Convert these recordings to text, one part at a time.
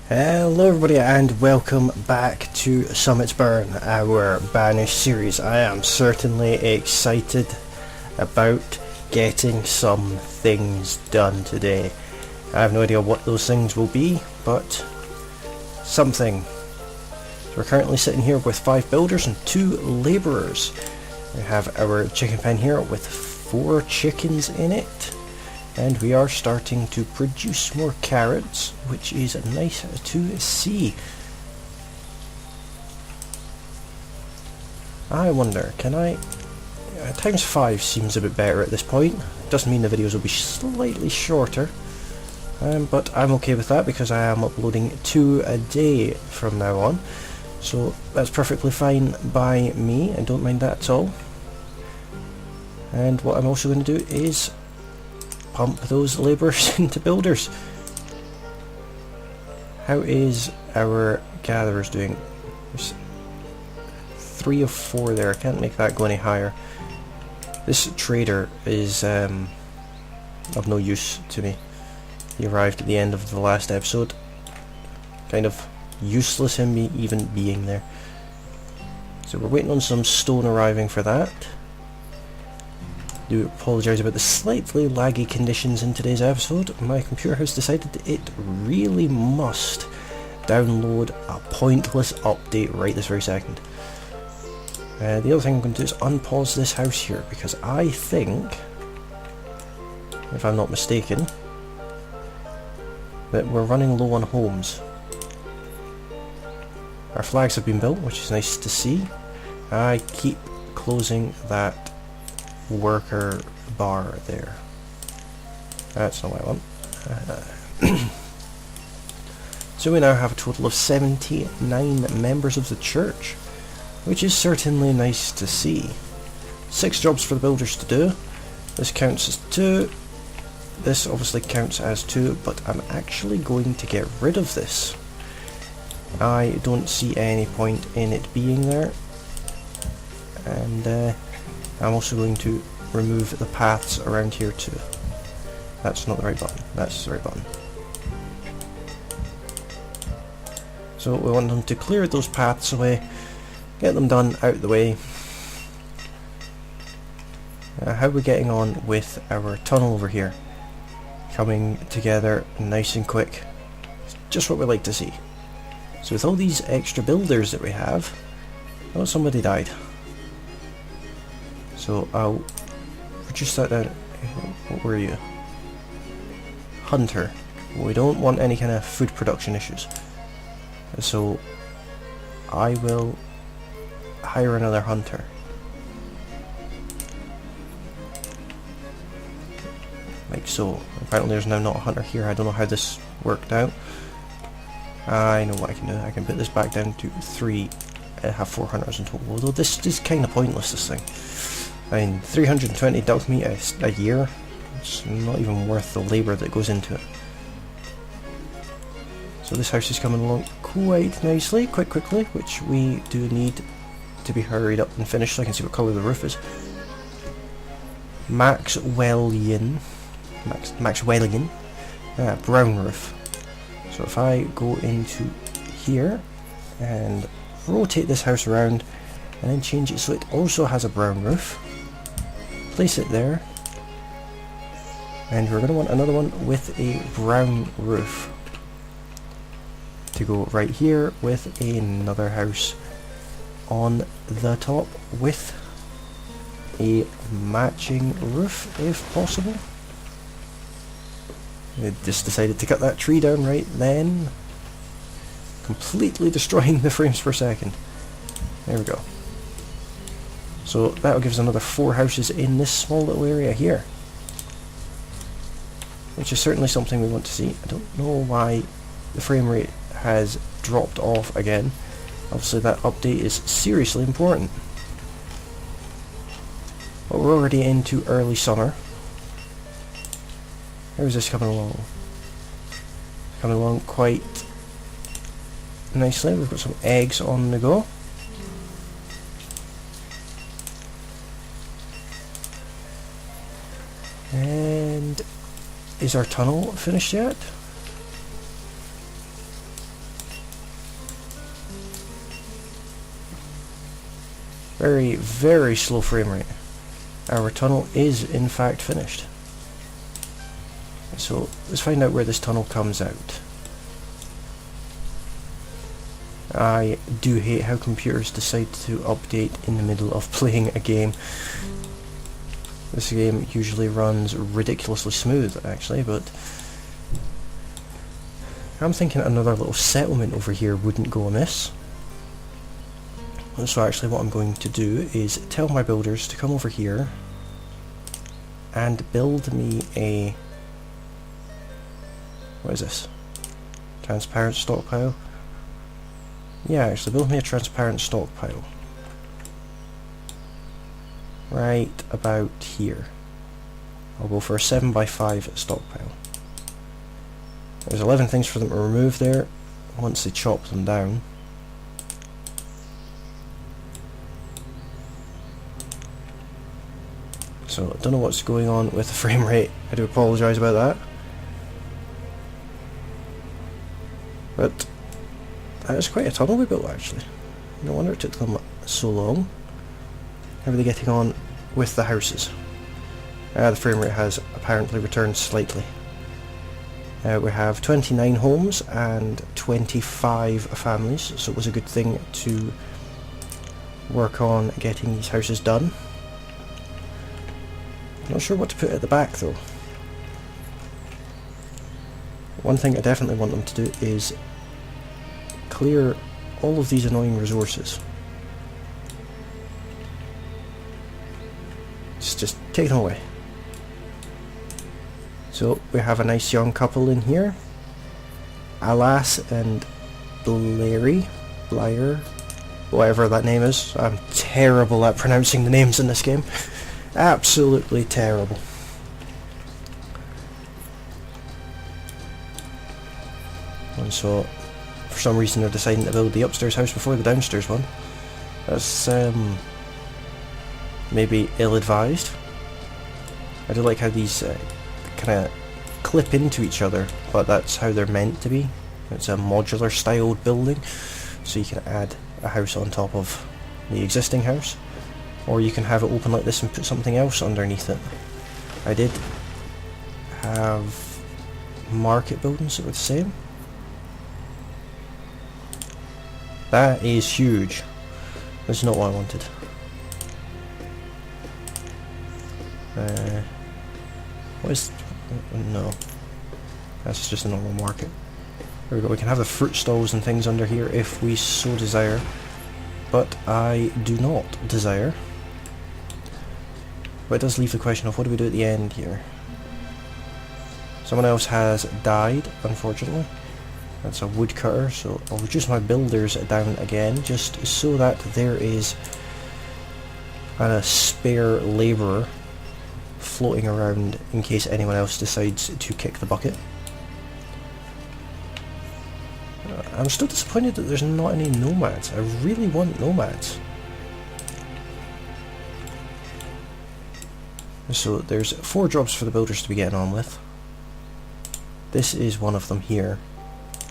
Hello everybody and welcome back to Summits Burn, our Banished series. I am certainly excited about getting some things done today. I have no idea what those things will be, but something. So we're currently sitting here with 5 builders and 2 labourers. We have our chicken pen here with 4 chickens in it. And we are starting to produce more carrots, which is nice to see. I wonder, can I... times 5 seems a bit better at this point. Doesn't mean the videos will be slightly shorter. But I'm okay with that because I am uploading 2 a day from now on. So that's perfectly fine by me. I don't mind that at all. And what I'm also going to do is pump those labourers into builders. How is our gatherers doing? There's 3 of 4 there. I can't make that go any higher. This trader is of no use to me. He arrived at the end of the last episode. Kind of useless him even being there. So we're waiting on some stone arriving for that. I do apologise about the slightly laggy conditions in today's episode. My computer has decided that it really must download a pointless update right this very second. The other thing I'm going to do is unpause this house here because I think, if I'm not mistaken, that we're running low on homes. Our flags have been built, which is nice to see. I keep closing that worker bar there. That's not what I want. So we now have a total of 79 members of the church, which is certainly nice to see. 6 jobs for the builders to do. This counts as 2. This obviously counts as 2, but I'm actually going to get rid of this. I don't see any point in it being there. And I'm also going to remove the paths around here too. That's not the right button. That's the right button. So we want them to clear those paths away, get them done out of the way. How are we getting on with our tunnel over here? Coming together nice and quick. Just what we like to see. So with all these extra builders that we have... Oh, somebody died. So I'll reduce that down. What were you? Hunter. We don't want any kind of food production issues. So I will hire another hunter. Like so. Apparently there's now not a hunter here. I don't know how this worked out. I know what I can do. I can put this back down to 3. I have 4 hunters in total. Although this is kind of pointless, this thing. I mean, 320 duck meat a year, it's not even worth the labour that goes into it. So this house is coming along quite nicely, quite quickly, which we do need to be hurried up and finished so I can see what colour the roof is. Maxwellian, brown roof. So if I go into here and rotate this house around and then change it so it also has a brown roof. Place it there, and we're going to want another one with a brown roof to go right here with another house on the top with a matching roof if possible. I just decided to cut that tree down right then, completely destroying the frames per second. There we go. So that'll give us another 4 houses in this small little area here. Which is certainly something we want to see. I don't know why the frame rate has dropped off again. Obviously that update is seriously important. But we're already into early summer. How's this coming along? Coming along quite nicely. We've got some eggs on the go. And is our tunnel finished yet? Very, very slow frame rate. Our tunnel is in fact finished. So let's find out where this tunnel comes out. I do hate how computers decide to update in the middle of playing a game. This game usually runs ridiculously smooth actually, but I'm thinking another little settlement over here wouldn't go amiss. So actually what I'm going to do is tell my builders to come over here and build me a... what is this? Transparent stockpile? Yeah, actually build me a transparent stockpile. Right about here. I'll go for a 7x5 stockpile. There's 11 things for them to remove there once they chop them down. So I don't know what's going on with the frame rate. I do apologise about that. But that is quite a tunnel we built actually. No wonder it took them so long. How are they getting on with the houses? The frame rate has apparently returned slightly. We have 29 homes and 25 families, so it was a good thing to work on getting these houses done. Not sure what to put at the back though. One thing I definitely want them to do is clear all of these annoying resources. Just take them away. So we have a nice young couple in here. Alas and Blair, whatever that name is. I'm terrible at pronouncing the names in this game. Absolutely terrible. And so, for some reason they're deciding to build the upstairs house before the downstairs one. That's maybe ill-advised. I do like how these kind of clip into each other, but that's how they're meant to be. It's a modular styled building, so you can add a house on top of the existing house, or you can have it open like this and put something else underneath it. I did have market buildings that were the same. That is huge. That's not what I wanted. What is... no. That's just a normal market. There we go, we can have the fruit stalls and things under here if we so desire. But I do not desire. But it does leave the question of what do we do at the end here. Someone else has died, unfortunately. That's a woodcutter, so I'll reduce my builders down again, just so that there is a spare labourer floating around in case anyone else decides to kick the bucket. I'm still disappointed that there's not any nomads. I really want nomads. So there's 4 jobs for the builders to be getting on with. This is one of them here.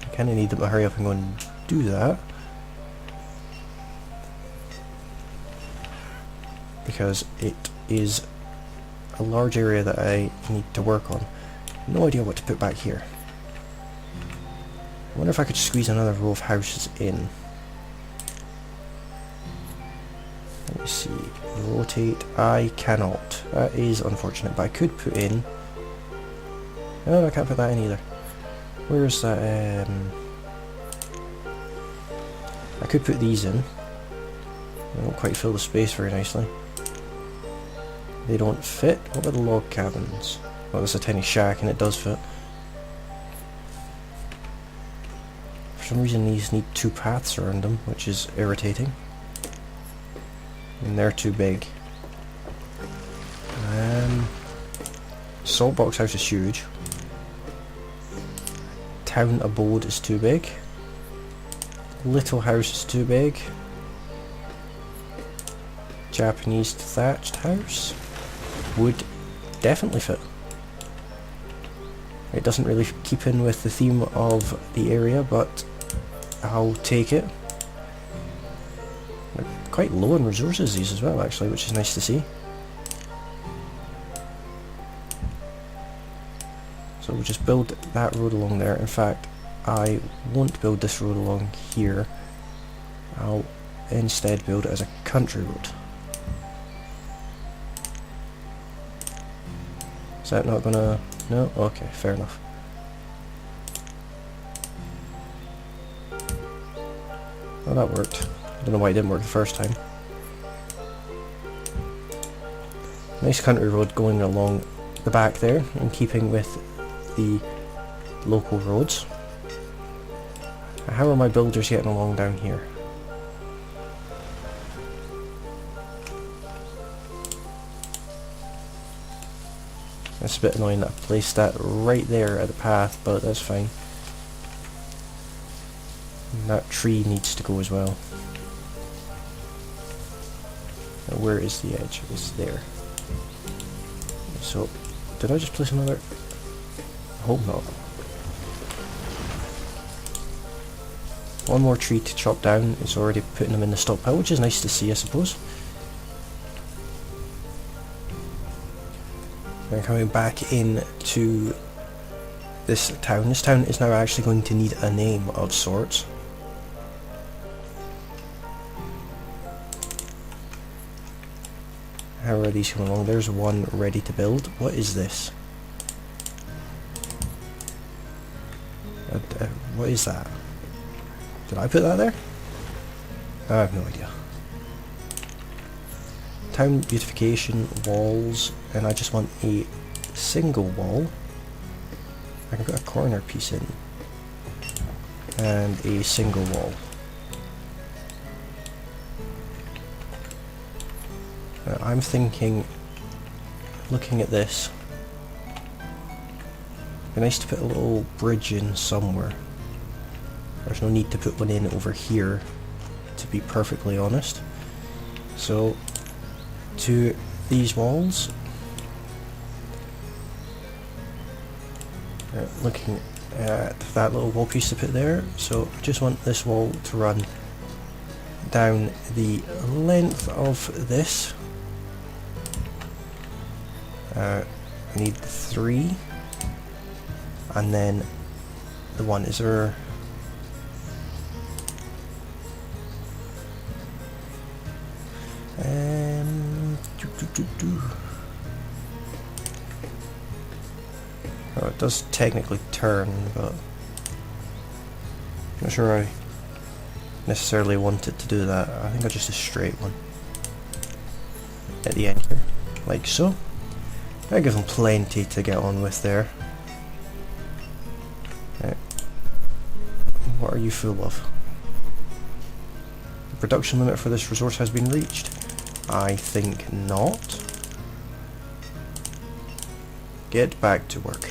I kind of need them to hurry up and go and do that, because it is a large area that I need to work on. No idea what to put back here. I wonder if I could squeeze another row of houses in. Let me see. Rotate. I cannot. That is unfortunate, but I could put in... no, I can't put that in either. Where's that? I could put these in. They don't quite fill the space very nicely. They don't fit. What about the log cabins? Well, there's a tiny shack and it does fit. For some reason these need 2 paths around them, which is irritating. And they're too big. Saltbox house is huge. Town abode is too big. Little house is too big. Japanese thatched house would definitely fit. It doesn't really keep in with the theme of the area, but I'll take it. They're quite low on resources, these as well, actually, which is nice to see. So we'll just build that road along there. In fact, I won't build this road along here. I'll instead build it as a country road. Is that not gonna... no? Okay, fair enough. Well, that worked. I don't know why it didn't work the first time. Nice country road going along the back there, in keeping with the local roads. How are my builders getting along down here? It's a bit annoying that I placed that right there at the path, but that's fine. And that tree needs to go as well. Now where is the edge? It's there. So, did I just place another? I hope not. One more tree to chop down. It's already putting them in the stockpile, which is nice to see, I suppose. We're coming back into this town. This town is now actually going to need a name of sorts. How are these coming along? There's one ready to build. What is this? What is that? Did I put that there? I have no idea. Town beautification, walls, and I just want a single wall. I can put a corner piece in. And a single wall. Now, I'm thinking, looking at this, it'd be nice to put a little bridge in somewhere. There's no need to put one in over here, to be perfectly honest. So, to these walls, looking at that little wall piece to put there, so I just want this wall to run down the length of this. I need 3, and then the one, is there... Oh, it does technically turn, but I'm not sure I necessarily want it to do that. I think I'll just a straight one at the end here, like so. I give them plenty to get on with there. Right. What are you full of? The production limit for this resource has been reached. I think not. Get back to work.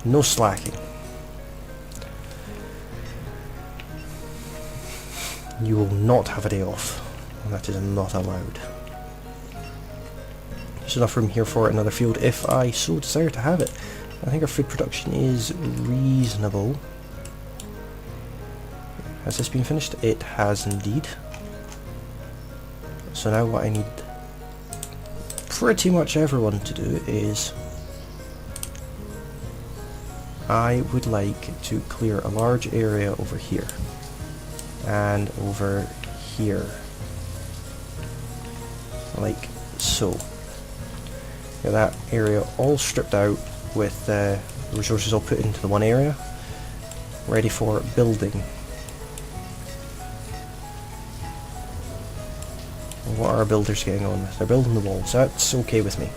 No slacking. You will not have a day off. That is not allowed. There's enough room here for another field if I so desire to have it. I think our food production is reasonable. Has this been finished? It has indeed. So now what I need pretty much everyone to do is I would like to clear a large area over here and over here, like so. Get that area all stripped out with the resources all put into the one area, ready for building. What are our builders getting on with? They're building the walls. That's okay with me.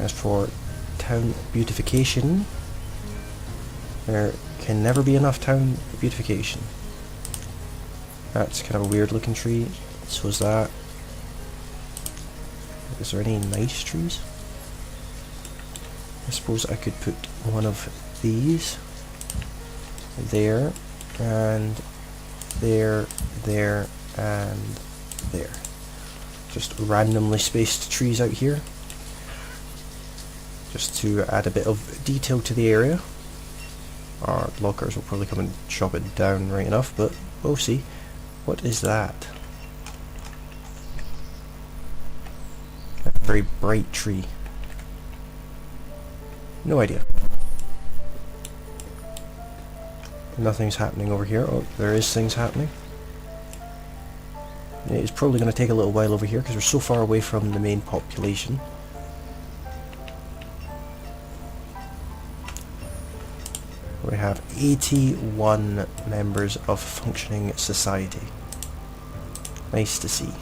As for town beautification, there can never be enough town beautification. That's kind of a weird looking tree. So is that. Is there any nice trees? I suppose I could put one of these there, and there, there, and there. Just randomly spaced trees out here. just to add a bit of detail to the area. Our lockers will probably come and chop it down right enough, but we'll see. What is that? A very bright tree. No idea. Nothing's happening over here. Oh, there is things happening. It's probably going to take a little while over here because we're so far away from the main population. We have 81 members of functioning society. Nice to see.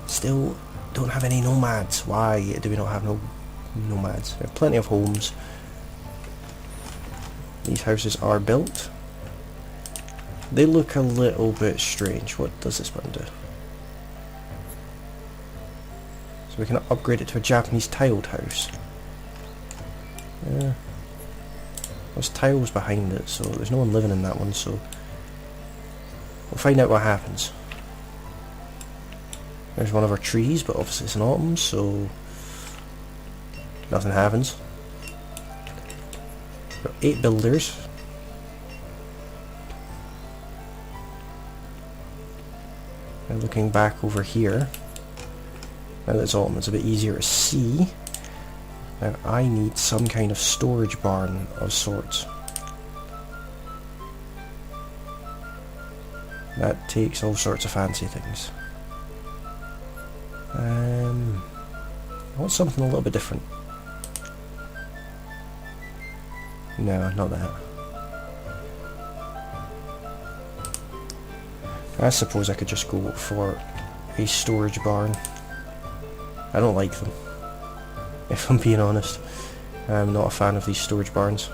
Still don't have any nomads. Why do we not have no nomads? We have plenty of homes. These houses are built. They look a little bit strange. What does this one do? So we can upgrade it to a Japanese tiled house. There's tiles behind it, so there's no one living in that one, so we'll find out what happens. There's one of our trees, but obviously it's an autumn, so nothing happens. Got 8 builders. And looking back over here, now that it's autumn, it's a bit easier to see. Now I need some kind of storage barn of sorts. That takes all sorts of fancy things. I want something a little bit different. No, not that. I suppose I could just go for a storage barn. I don't like them, if I'm being honest. I'm not a fan of these storage barns.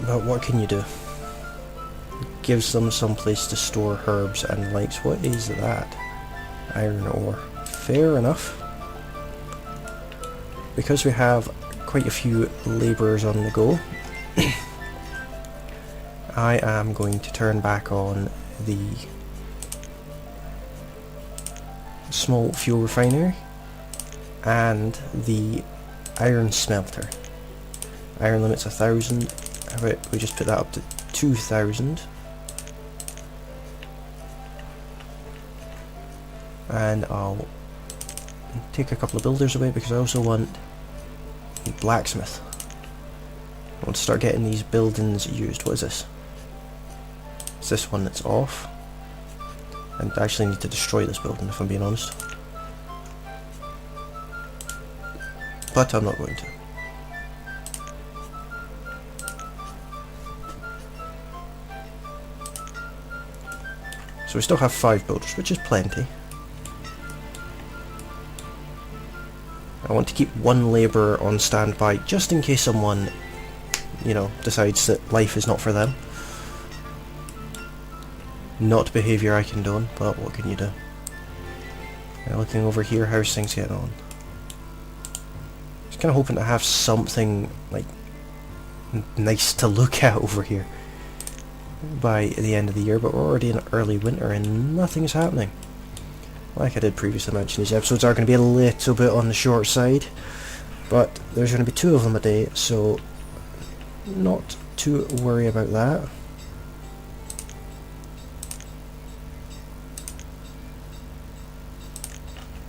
But what can you do? It gives them some place to store herbs and lights. What is that? Iron ore. Fair enough. Because we have quite a few labourers on the go, I am going to turn back on the small fuel refinery and the iron smelter. Iron limit's 1,000. How about we just put that up to 2,000? And I'll take a couple of builders away because I also want a blacksmith. I want to start getting these buildings used. What is this? It's this one that's off. And I actually need to destroy this building if I'm being honest. But I'm not going to. So we still have 5 builders, which is plenty. I want to keep 1 labourer on standby just in case someone, you know, decides that life is not for them. Not behaviour I condone, but what can you do? Now looking over here, how's things getting on? Just kind of hoping to have something like nice to look at over here by the end of the year, but we're already in early winter and nothing's happening. Like I did previously mention, these episodes are going to be a little bit on the short side, but there's going to be 2 of them a day, so not to worry about that.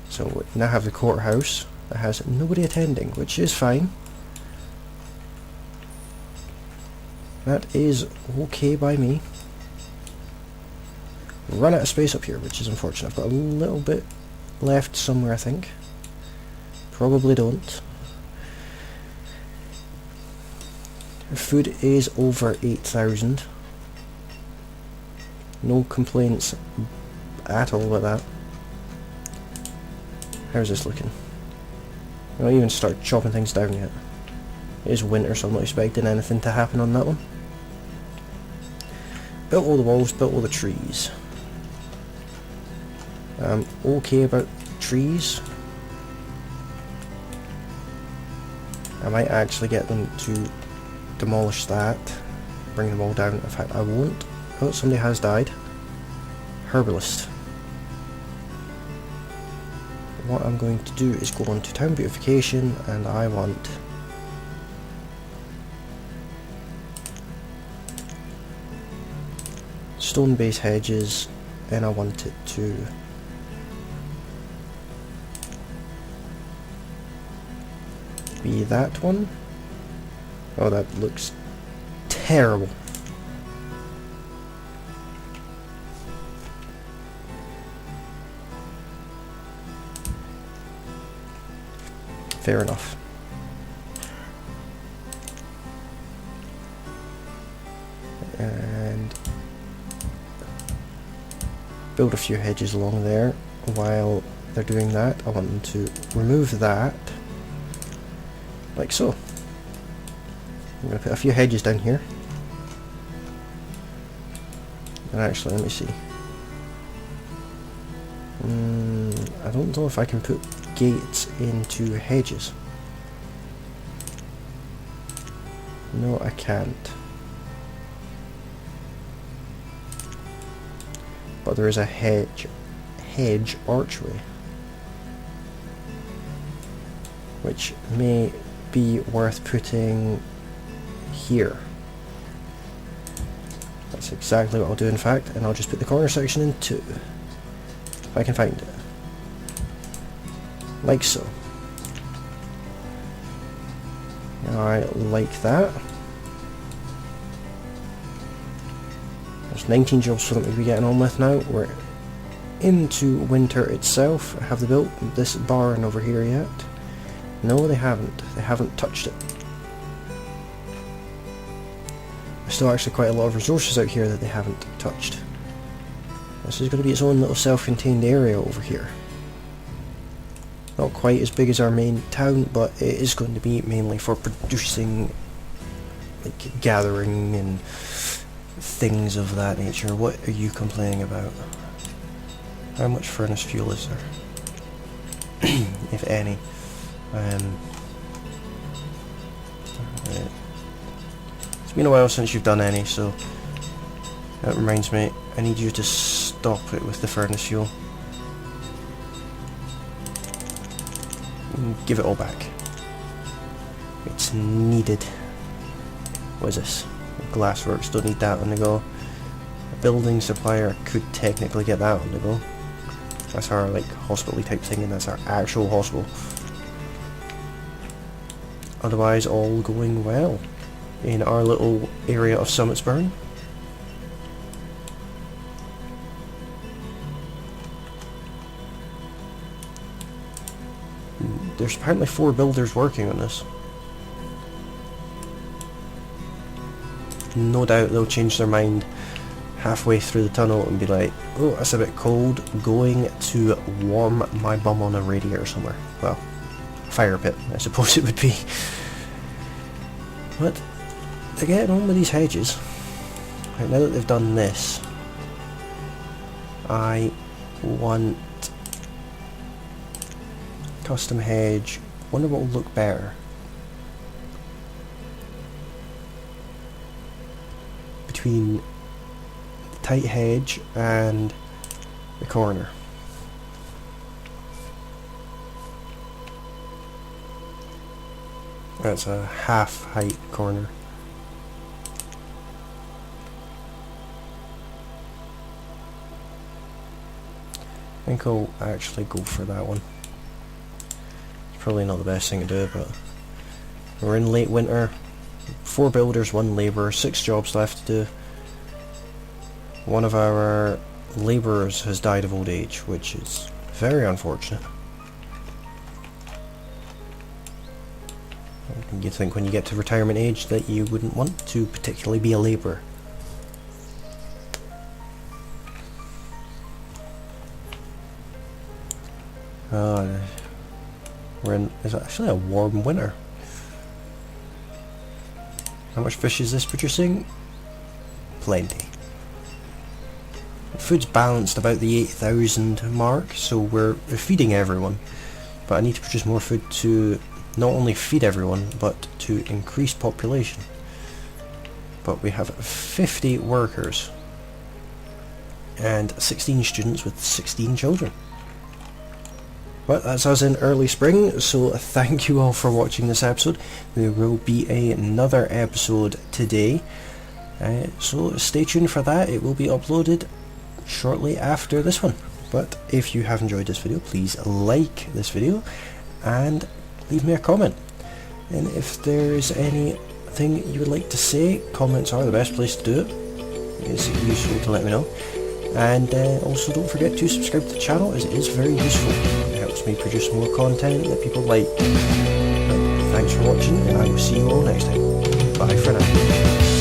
So we now have the courthouse that has nobody attending, which is fine. That is okay by me. Run out of space up here, which is unfortunate. I've got a little bit left somewhere, I think. Probably don't. Food is over 8,000. No complaints at all about that. How's this looking? I don't even start chopping things down yet. It is winter, so I'm not expecting anything to happen on that one. Built all the walls, built all the trees. I'm okay about trees. I might actually get them to demolish that, bring them all down. In fact, I won't. Oh, somebody has died. Herbalist. what I'm going to do is go on to Town Beautification, and I want stone base hedges, and I want it to be that one. Oh, that looks terrible. Fair enough. And build a few hedges along there. While they're doing that, I want them to remove that, like so. I'm going to put a few hedges down here. And actually, let me see. I don't know if I can put gates into hedges. No, I can't. But there is a hedge archway, which may be worth putting here. That's exactly what I'll do, in fact, and I'll just put the corner section in 2, if I can find it. Like so. Alright, like that. There's 19 jobs for them to be getting on with now. We're into winter itself. Have they built this barn over here yet? No, they haven't. They haven't touched it. There's still actually quite a lot of resources out here that they haven't touched. This is going to be its own little self-contained area over here. Not quite as big as our main town, but it is going to be mainly for producing, like, gathering and things of that nature. What are you complaining about? How much furnace fuel is there? If any. It's been a while since you've done any, so that reminds me, I need you to stop it with the furnace fuel. Give it all back. It's needed. What is this? Glassworks, don't need that on the go. A building supplier could technically get that on the go. That's our, like, hospital-y type thing, and that's our actual hospital. Otherwise, all going well in our little area of Summitsburn. There's apparently 4 builders working on this. No doubt they'll change their mind halfway through the tunnel and be like, oh, that's a bit cold, going to warm my bum on a radiator somewhere. Well, fire pit, I suppose it would be. But they're getting on with these hedges. Right, now that they've done this, I want custom hedge. Wonder what will look better between the tight hedge and the corner. That's a half height corner. I think I'll actually go for that one. Probably not the best thing to do, but we're in late winter. 4 builders, 1 labourer, 6 jobs left to do. One of our labourers has died of old age, which is very unfortunate. You'd think when you get to retirement age that you wouldn't want to particularly be a labourer. It's actually a warm winter. How much fish is this producing? Plenty. Food's balanced about the 8,000 mark, so we're feeding everyone. But I need to produce more food to not only feed everyone, but to increase population. But we have 50 workers and 16 students with 16 children. But that's us in early spring, so thank you all for watching this episode. There will be another episode today, so stay tuned for that. It will be uploaded shortly after this one. But if you have enjoyed this video, please like this video and leave me a comment. And if there's anything you would like to say, comments are the best place to do it. It's useful to let me know. And also don't forget to subscribe to the channel, as it is very useful. It helps me produce more content that people like. But thanks for watching, and I will see you all next time. Bye for now.